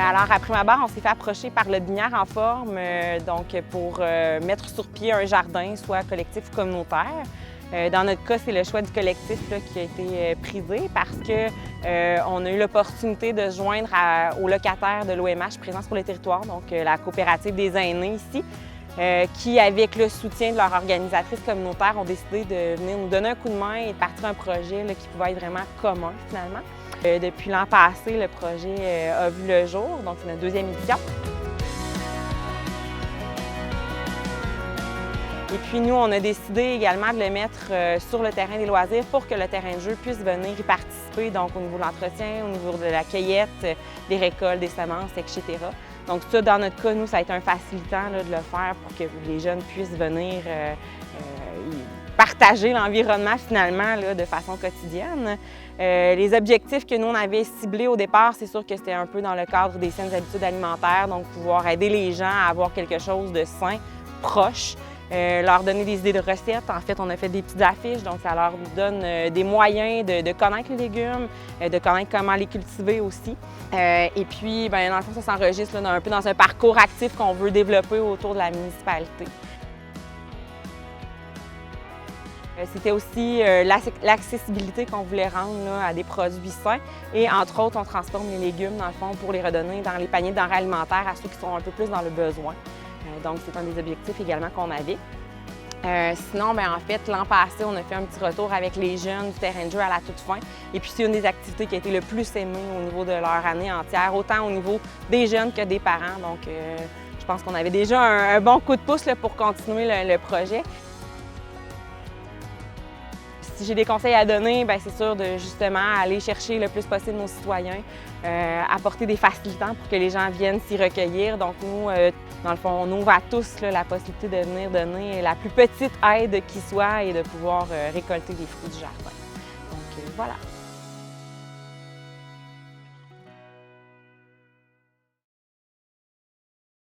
Alors, à prime abord, on s'est fait approcher par le Binière en forme, pour mettre sur pied un jardin, soit collectif ou communautaire. Dans notre cas, c'est le choix du collectif là, qui a été prisé parce qu'on a eu l'opportunité de se joindre aux locataires de l'OMH Présence pour le territoire, donc la coopérative des aînés ici, qui, avec le soutien de leur organisatrice communautaire, ont décidé de venir nous donner un coup de main et de partir un projet là, qui pouvait être vraiment commun finalement. Depuis l'an passé, le projet a vu le jour, donc c'est notre deuxième édition. Et puis nous, on a décidé également de le mettre sur le terrain des loisirs pour que le terrain de jeu puisse venir y participer, donc au niveau de l'entretien, au niveau de la cueillette, des récoltes, des semences, etc. Donc ça, dans notre cas, nous, ça a été un facilitant là, de le faire pour que les jeunes puissent venir partager l'environnement finalement là, de façon quotidienne. Les objectifs que nous, on avait ciblés au départ, c'est sûr que c'était un peu dans le cadre des saines habitudes alimentaires, donc pouvoir aider les gens à avoir quelque chose de sain, proche. Leur donner des idées de recettes. En fait, on a fait des petites affiches, donc ça leur donne des moyens de connaître les légumes, de connaître comment les cultiver aussi. Et puis, bien, dans le fond, ça s'enregistre un peu dans un parcours actif qu'on veut développer autour de la municipalité. C'était aussi l'accessibilité qu'on voulait rendre là, à des produits sains. Et entre autres, on transforme les légumes, dans le fond, pour les redonner dans les paniers de denrées alimentaires à ceux qui sont un peu plus dans le besoin. Donc, c'est un des objectifs également qu'on avait. Sinon, bien, en fait, l'an passé, on a fait un petit retour avec les jeunes du terrain de jeu à la toute fin. Et puis, c'est une des activités qui a été le plus aimée au niveau de leur année entière, autant au niveau des jeunes que des parents. Donc, je pense qu'on avait déjà un bon coup de pouce là, pour continuer le projet. Si j'ai des conseils à donner, bien, c'est sûr de justement aller chercher le plus possible nos citoyens, apporter des facilitants pour que les gens viennent s'y recueillir. Donc nous, dans le fond, on ouvre à tous là, la possibilité de venir donner la plus petite aide qui soit et de pouvoir récolter des fruits du jardin. Donc voilà.